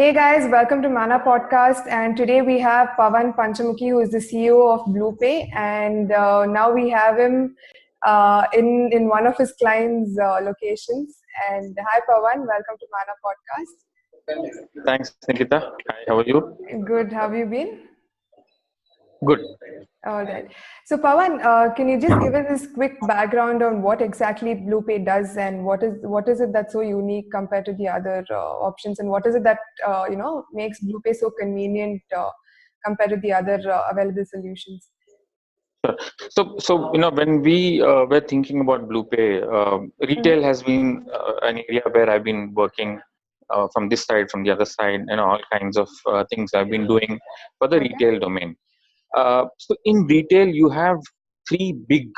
Hey guys, welcome to Mana Podcast. And today we have Pavan Panchamukhi, who is the CEO of Blupay. And now we have him in one of his clients' locations. And hi Pavan, welcome to Mana Podcast. Thanks, Nikitha. Hi, how are you? Good, how have you been? Good. All right. So Pavan, can you just give us this quick background on what exactly Blupay does and what is it that's so unique compared to the other options, and what is it that makes Blupay so convenient compared to the other available solutions? Sure. So when we were thinking about Blupay, retail has been an area where I've been working from this side, from the other side, all kinds of things I've been doing for the retail domain. So in retail, you have three big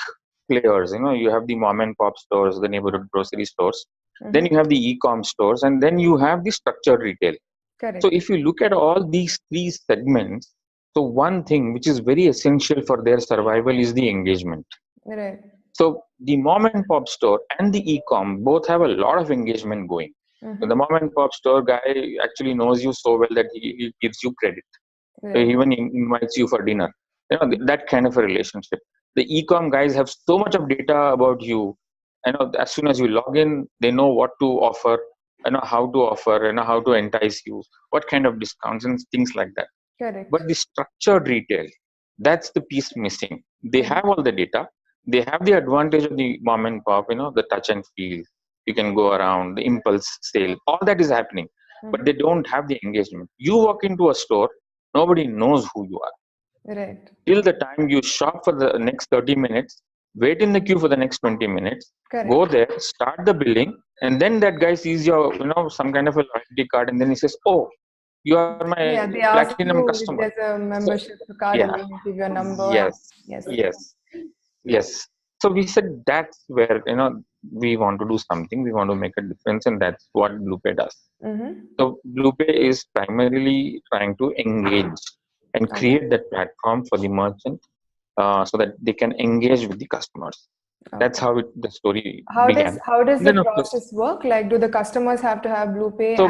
players. You have the mom and pop stores, the neighborhood grocery stores. Then you have the e-com stores, and then you have the structured retail. Correct. So if you look at all these three segments, so one thing which is very essential for their survival is the engagement. Right. So the mom and pop store and the e-com both have a lot of engagement going. So the mom and pop store guy actually knows you so well that he gives you credit. Right. So he even invites you for dinner. That kind of a relationship. The e-com guys have so much of data about you. As soon as you log in, they know what to offer, how to offer, how to entice you, what kind of discounts and things like that. Correct. But the structured retail, that's the piece missing. They have all the data. They have the advantage of the mom and pop, the touch and feel. You can go around, the impulse sale, all that is happening. But they don't have the engagement. You walk into a store, nobody knows who you are. Right. Till the time you shop for the next 30 minutes, wait in the queue for the next 20 minutes, Correct. go there, start the billing, and then that guy sees your, some kind of a loyalty card, and then he says, "Oh, you are my They ask platinum you customer." if there's a membership card, and then you give your number. Yes. So we said that's where we want to do something. We want to make a difference, and that's what Blupay does. So Blupay is primarily trying to engage and create that platform for the merchant, so that they can engage with the customers. That's how the story began. How does the process work? Like, do the customers have to have Blupay? So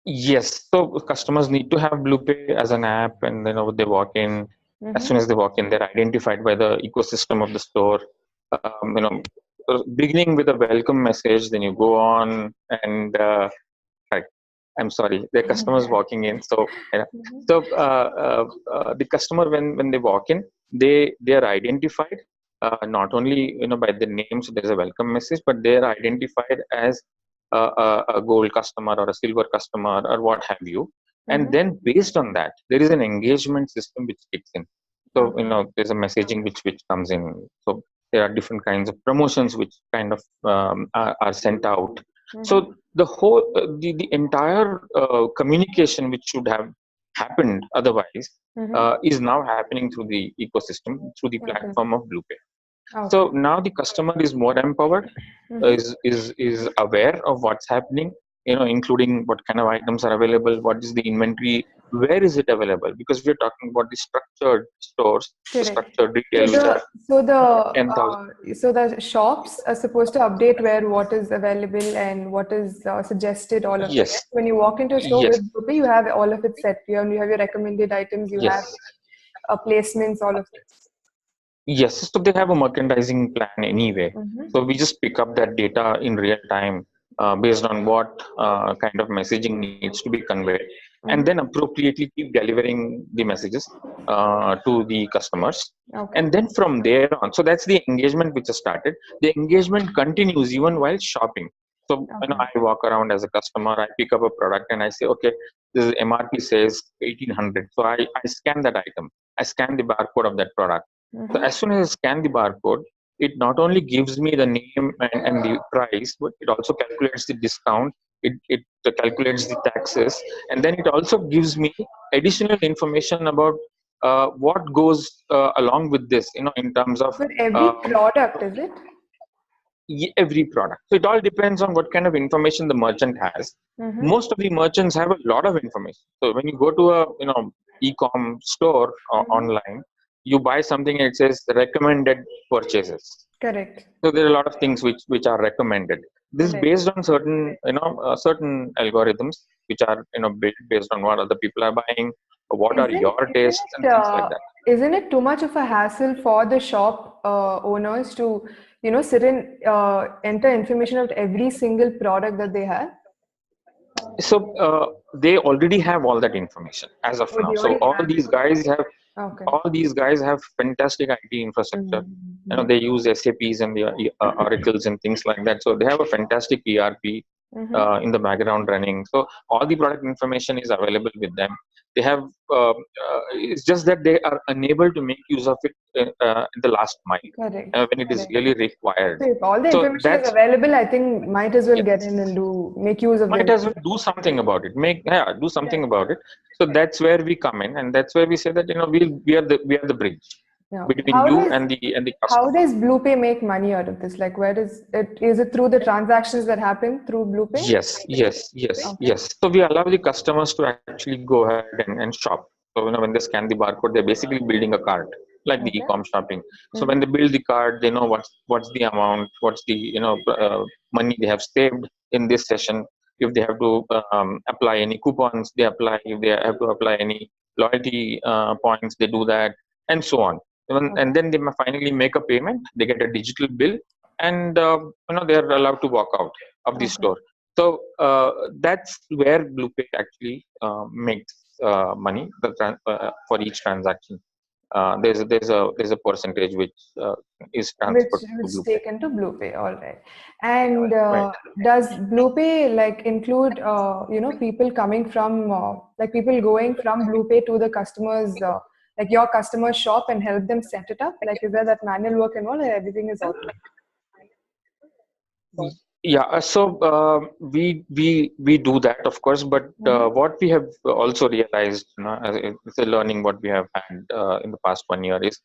yes, so customers need to have Blupay as an app, and they walk in. As soon as they walk in, they're identified by the ecosystem of the store. Beginning with a welcome message, then you go on and I'm sorry, the customers walking in. So the customer, when they walk in, they are identified not only by the name, so there's a welcome message, but they are identified as a gold customer or a silver customer or what have you. And then based on that, there is an engagement system which kicks in. So there's a messaging which comes in. So there are different kinds of promotions which kind of are sent out. So the whole the entire communication which should have happened otherwise is now happening through the ecosystem, through the platform of Blupay. So now the customer is more empowered, is aware of what's happening, including what kind of items are available, what is the inventory, where is it available, because we're talking about the structured stores, the structured retail. So the shops are supposed to update where what is available and what is suggested, all of it. When you walk into a store with Blupay, you have all of it set. You have your recommended items, you have placements, all of it. Yes, so they have a merchandising plan anyway. So we just pick up that data in real time based on what kind of messaging needs to be conveyed, and then appropriately keep delivering the messages to the customers. And then from there on, so that's the engagement which has started. The engagement continues even while shopping. So I walk around as a customer, I pick up a product and I say, okay, this is MRP says 1800. So I scan that item. I scan the barcode of that product. So as soon as I scan the barcode, it not only gives me the name and the price, but it also calculates the discount. It calculates the taxes, and then it also gives me additional information about what goes along with this, in terms of every product, is it? Every product. So it all depends on what kind of information the merchant has. Most of the merchants have a lot of information. So when you go to a e-com store or online, you buy something and it says recommended purchases. Correct. So there are a lot of things which are recommended. This is Right. based on certain, certain algorithms which are, built based on what other people are buying, what are Isn't your isn't tastes, it and things like that. isn't it too much of a hassle for the shop owners to, sit and enter information of every single product that they have? So they already have all that information as of Oh, now. they So already have it. Okay. all these guys have fantastic IT infrastructure. Mm-hmm. They use SAPs and the oracles and things like that. So they have a fantastic ERP Mm-hmm. in the background running. So all the product information is available with them. They have it's just that they are unable to make use of it in the last mile Correct. when it is Correct. really required. So if all the So information is that's available, I think might as well get yes, in and make use of the might as well information. do something about it. Do something Right. about it. So that's where we come in, and that's where we say that we are the bridge Yeah. between you and the How customer. does Blupay make money out of this? Like, where does it? Is it through the transactions that happen through Blupay? Okay. Yes. So we allow the customers to actually go ahead and shop. So when they scan the barcode, they're basically building a cart, like the Okay. e-com shopping. So when Mm-hmm. they build the cart, they know what's the amount, what's the money they have saved in this session. If they have to apply any coupons, they apply. If they have to apply any loyalty points, they do that, and so on. And Okay. then they finally make a payment. They get a digital bill, and they are allowed to walk out of the Okay. store. So that's where Blupay actually makes money for each transaction. There's a percentage which is Which transferred to which Blupay. taken to Blupay, all right. And Right. does Blupay like include people coming from like people going from Blupay to the customers like your customer shop and help them set it up? Like is there that manual work involved or everything is automated? Yeah, we do that, of course, but Mm-hmm. what we have also realized, as it's a learning what we have had in the past 1 year is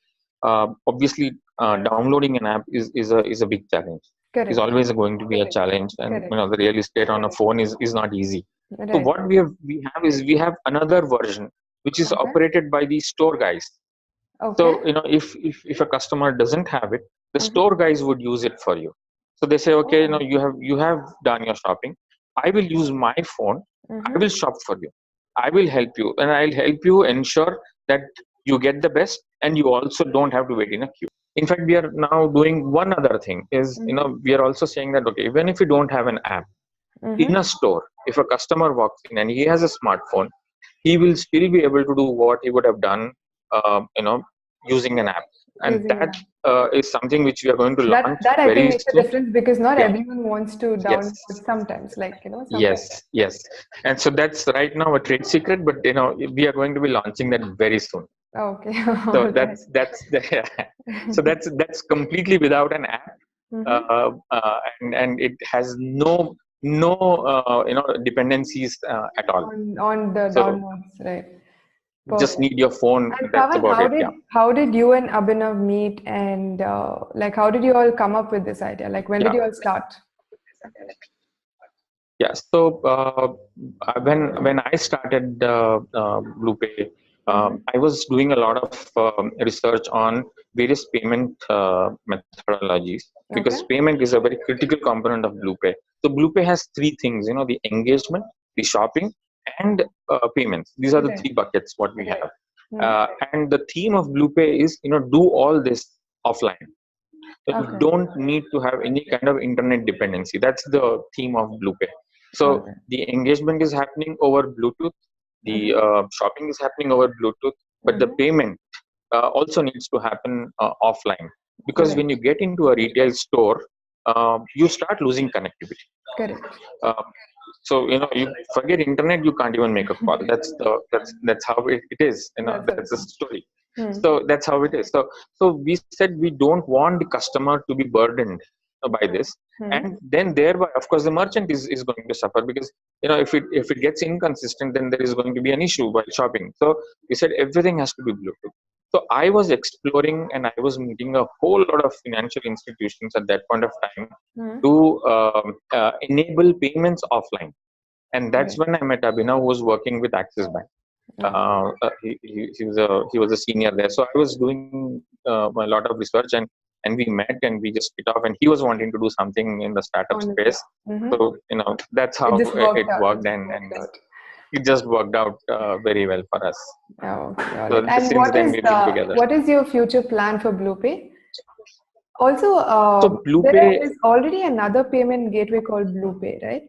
obviously downloading an app is a big challenge. Is Correct. always going to be a challenge, and Correct. the real estate on a phone is not easy. So Right. what we have another version which is Okay. operated by the store guys. Okay. So if a customer doesn't have it, the Mm-hmm. store guys would use it for you. So they say, okay, Oh. you have done your shopping. I will use my phone. I Mm-hmm. will shop for you. I will help you, and I'll help you ensure that you get the best, and you also don't have to wait in a queue. In fact, we are now doing one other thing. Is Mm-hmm. we are also saying that okay, even if you don't have an app in Mm-hmm. a store, if a customer walks in and he has a smartphone, he will still be able to do what he would have done, uh, you know, using an app, and Using an that app. is something which we are going to That launch that I think very makes a soon. difference because not Yeah. everyone wants to Yes. download sometimes, like sometimes. Yes. And so that's right now a trade secret, but we are going to be launching that very soon. Okay, So all right. that's the, so that's completely without an app, Mm-hmm. and it has no dependencies at all. On the So downloads, right? just Perfect. need your phone. And That's Pavan, about it. Yeah. how did you and Abhinav meet, and like how did you all come up with this idea? Like when did Yeah. you all start? Yeah. So when I started Blupay, Mm-hmm. I was doing a lot of research on various payment methodologies, Okay. because payment is a very critical component of Blupay. So Blupay has three things: the engagement, the shopping, and payments. These are the Right. three buckets what we have. Mm-hmm. And the theme of Blupay is do all this offline. So you Okay. don't need to have any kind of internet dependency. That's the theme of Blupay. All So right. the engagement is happening over Bluetooth, the Mm-hmm. shopping is happening over Bluetooth, but the Mm-hmm. payment also needs to happen offline, because when Correct. you get into a retail store, you start losing connectivity. Correct. Uh, so you forget internet, you can't even make a call. That's how it is. That's That's the awesome. story. Hmm. So that's how it is. So we said we don't want the customer to be burdened by this, Hmm. and then thereby, of course, the merchant is going to suffer, because if it gets inconsistent, then there is going to be an issue while shopping. So we said everything has to be Bluetooth. So I was exploring and I was meeting a whole lot of financial institutions at that point of time Hmm. to enable payments offline. And that's Right. when I met Abhinav, who was working with Axis Bank. Okay. He was a senior there. So I was doing a lot of research, and and we met and we just hit off, and he was wanting to do something in the startup space. So that's how it worked, and it just worked out very well for us. Oh, okay, all So right. And since then we've been together. what is your future plan for Blupay? Also, So Blupay, there is already another payment gateway called Blupay, right?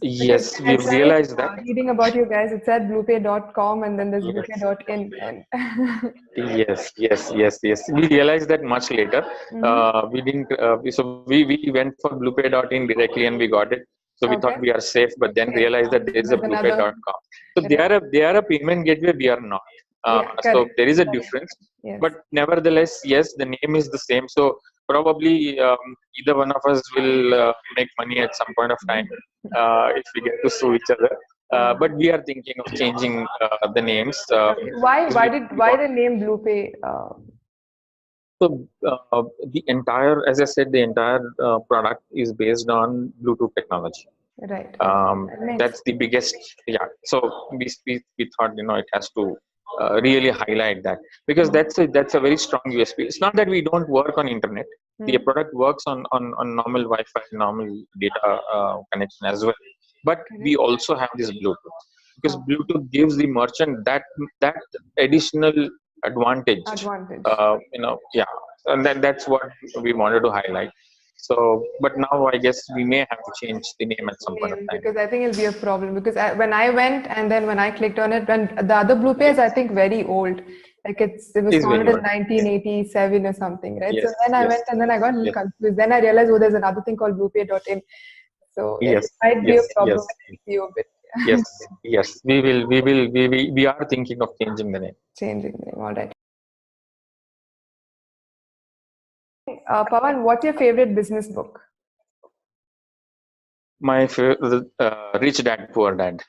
Yes, we've realized that. Reading about you guys, it's at blupay.com and then there's blupay.in. And Yes. We realized that much later. We didn't. We went for blupay.in directly and we got it. So we thought we are safe, but then realized that there is a blupay.com. So they are a payment gateway. We are not. So there is a difference. But nevertheless, yes, the name is the same. So probably either one of us will make money at some point of time if we get to sue each other. But we are thinking of changing the names. Why the name Blupay? So the entire, as I said, the entire product is based on Bluetooth technology. Right. That's the biggest. Yeah. So we thought it has to really highlight that, because that's a very strong USP. It's not that we don't work on internet. The product works on normal Wi-Fi, normal data connection as well. But we also have this Bluetooth, because Bluetooth gives the merchant that additional advantage. And that's what we wanted to highlight. So, but now I guess we may have to change the name at some point of time. Because I think it'll be a problem. Because when I went and then when I clicked on it, when the other Blupay is, I think, very old. Like it was founded in 1987 or something, right? Yes, so then I went and then I got a little confused. Then I realized, there's another thing called blupay.in. So it might be a problem with you a bit. Yes. We are thinking of changing the name. Changing the name, all right. Pavan, what's your favorite business book? My favorite, Rich Dad Poor Dad.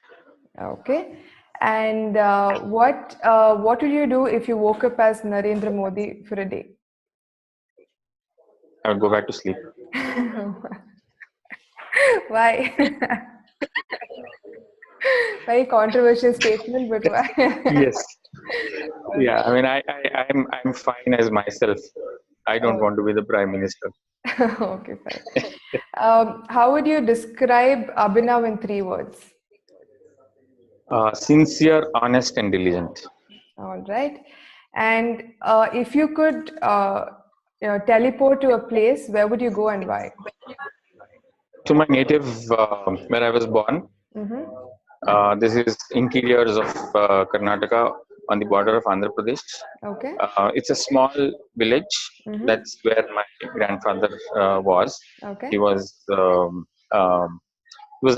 Okay. And what will you do if you woke up as Narendra Modi for a day? I would go back to sleep. Why? Very controversial statement, but why? Yes. Yeah. I mean, I'm fine as myself. I don't want to be the prime minister. Okay, fine. How would you describe Abhinav in 3 words? Sincere, honest, and diligent. All right. And if you could teleport to a place, where would you go and why? To my native, where I was born. This is interiors of Karnataka, on the border of Andhra Pradesh. Okay. It's a small village. That's where my grandfather was. Okay. He was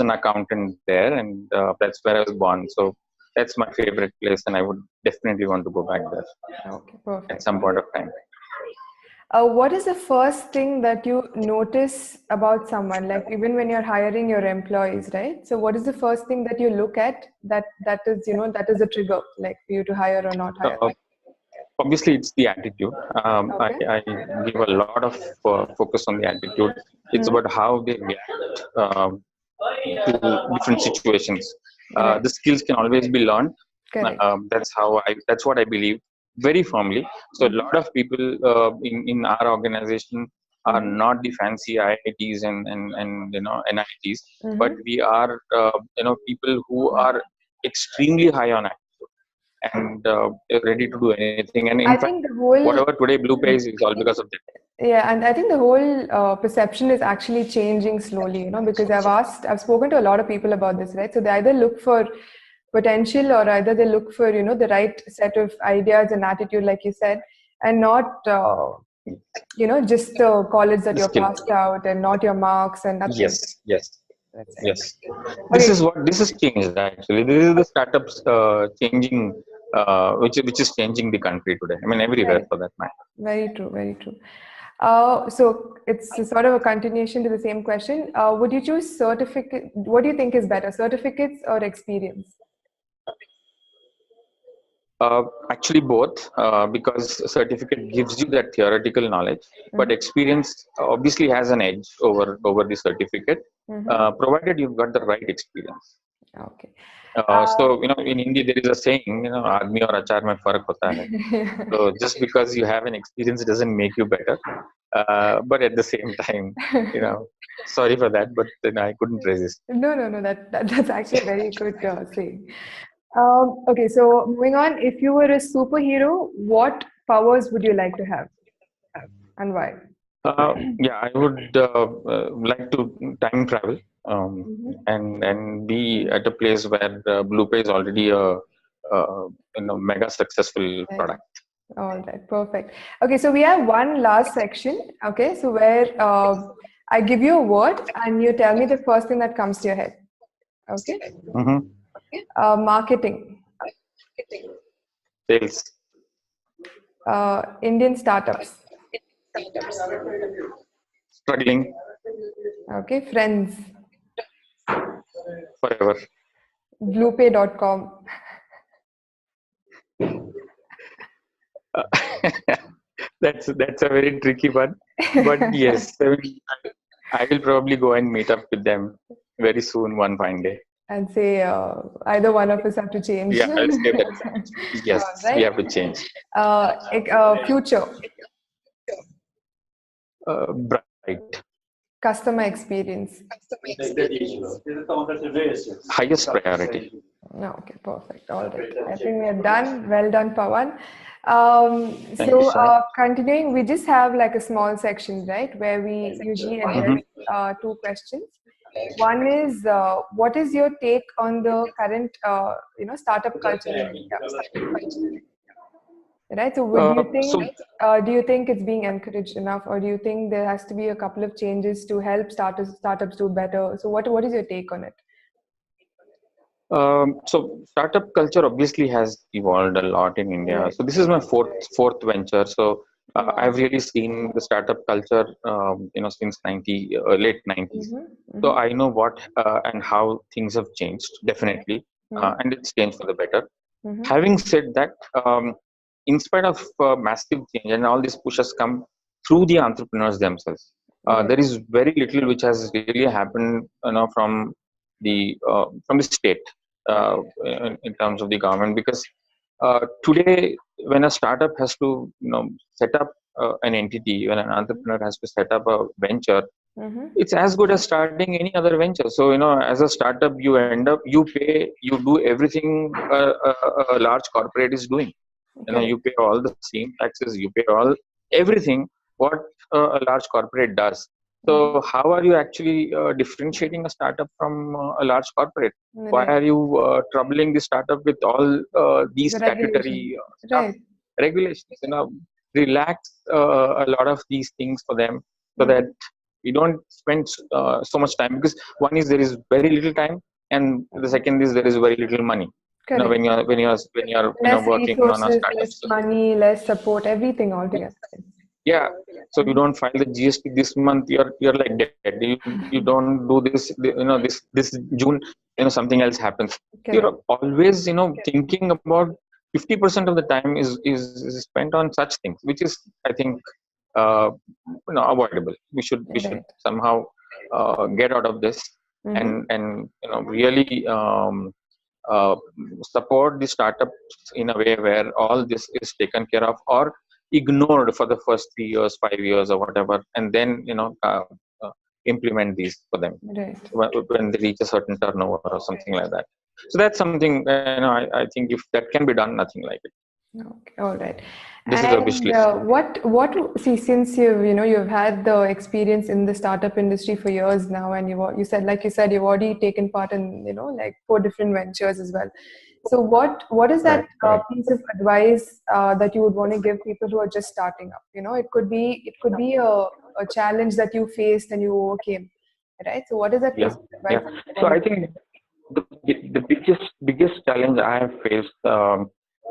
an accountant there, and that's where I was born. So that's my favorite place, and I would definitely want to go back there. Okay, perfect. At some point of time. What is the first thing that you notice about someone, like even when you're hiring your employees, right? So what is the first thing that you look at that is a trigger, like for you to hire or not hire? Obviously, it's the attitude. I give a lot of focus on the attitude. It's about how they react to different situations. The skills can always be learned. That's what I believe very firmly. So a lot of people in our organization are not the fancy IITs and NITs, but we are people who are extremely high on attitude and ready to do anything. And in fact, whatever today Blupay is all because of that. Yeah, and I think the whole perception is actually changing slowly, because I've spoken to a lot of people about this, right? So they either look for potential or either they look for, the right set of ideas and attitude, like you said, and not, just the college that you're passed out and not your marks and nothing. Yes. This is changed actually. This is the startups changing, which is changing the country today. I mean, everywhere for that matter. Very true, very true. So it's sort of a continuation to the same question. Would you choose certificate? What do you think is better, certificates or experience? Actually both, because certificate gives you that theoretical knowledge, but experience obviously has an edge over the certificate, provided you've got the right experience. Okay. So in Hindi there is a saying, "Aadmi aur achar mein farak hota hai." So just because you have an experience doesn't make you better. But at the same time, sorry for that, but then I couldn't resist. No. That's actually a very good saying. Okay, so moving on. If you were a superhero, what powers would you like to have, and why? Yeah, I would like to time travel, Mhm. and be at a place where Blupay is already a mega successful Right. product. All right, perfect. Okay, so we have one last section. Okay, so where I give you a word and you tell me the first thing that comes to your head. Okay. Mm-hmm. Marketing, Sales, Indian startups. struggling Okay, friends, forever. bluepay.com. Uh, that's a very tricky one, but yes, I will probably go and meet up with them very soon, one fine day. And say either one of us have to change. Yeah, I'll say that. Yes, All we right. have to change. Future, Bright, customer experience. highest priority. No, okay, perfect. All right. I think we are done. Well done, Pavan. Thank you, sir. Continuing, we just have like a small section, right, where we usually address two questions. One is, what is your take on the current, startup culture in India? Right. So, would you So think, do you think it's being encouraged enough, or do you think there has to be a couple of changes to help startups do better? So, what is your take on it? So startup culture obviously has evolved a lot in India. Right. So this is my fourth venture. So Wow. I've really seen the startup culture, since late 90s. So Mm-hmm. I know what and how things have changed, definitely, and it's changed for the better. Mm-hmm. Having said that, in spite of massive change and all these pushes come through the entrepreneurs themselves, Right. there is very little which has really happened, from the state, uh, Right. in terms of the government, because today when a startup has to set up an entity, when an entrepreneur has to set up a venture, Mm-hmm. it's as good as starting any other venture. So as a startup, you do everything a large corporate is doing. Correct. You pay all the same taxes, you pay all everything what a large corporate does. So Mm-hmm. how are you actually differentiating a startup from a large corporate? Why Right. are you troubling the startup with all these The statutory regulation. stuff, Right. regulations? Relax a lot of these things for them, so that Mm-hmm. we don't spend so much time, because one is there is very little time, and the second is there is very little money, Correct. when you're Less working on a resources, startup. less money, less support, everything altogether. Yeah, so you Mm-hmm. don't file the GST this month, you're like dead. You don't do this, this June, something else happens. You're Correct. always thinking about 50% of the time is spent on such things, which is, I think, uh, avoidable. We should Right. somehow get out of this, and Mm-hmm. really uh, support the startups in a way where all this is taken care of, or ignored for the first 3 years, 5 years, or whatever, and then uh, implement these for them Right. when they reach a certain turnover or something like that. So that's something, I think if that can be done, nothing like it. Okay, all right. This is a wish And list. what see, since you've had the experience in the startup industry for years now, and you said you've already taken part in like 4 different ventures as well. So what is that Right, right. piece of advice that you would want to give people who are just starting up? It could be a challenge that you faced and you overcame, right? So what is that Yeah, piece of advice yeah. that you So want to I give? think the biggest challenge I have faced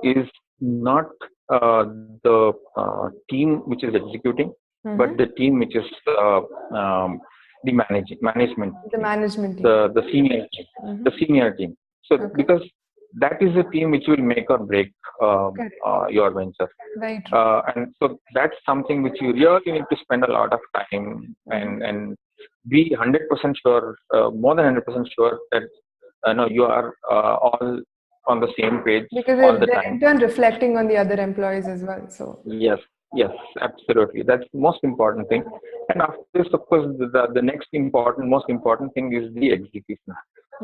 is not the team which is executing, but the Mm-hmm. team which is um, the management The team, management team. the senior team, the Mm-hmm. senior team. So Okay. because that is the team which will make or break Correct. your venture. Very true. And so that's something which you really need to spend a lot of time Mm-hmm. and be 100% sure, more than 100% sure that no, you are all on the same page Because all the they're time. in turn reflecting on the other employees as well. So Yes, yes, absolutely. That's the most important thing. And after this, of course, the next most important thing is the execution.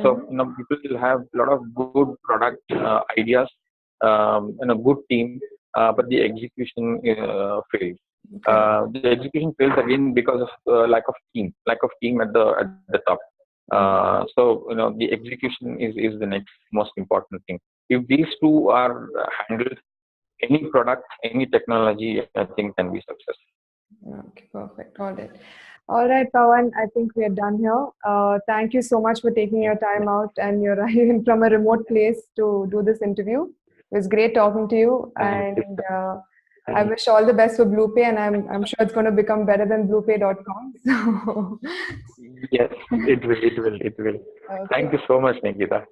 So, people will have a lot of good product ideas, and a good team, but the execution fails. okay. The execution fails again because of lack of team at the top. So, the execution is the next most important thing. If these two are handled, any product, any technology, I think can be successful. Okay, perfect. All right. All right, Pavan, I think we are done here. Thank you so much for taking your time out and you're arriving from a remote place to do this interview. It was great talking to you, Thank you. and I wish all the best for Blupay, and I'm sure it's going to become better than Blupay.com. So, Yes, it will. okay. Thank you so much, Nikita.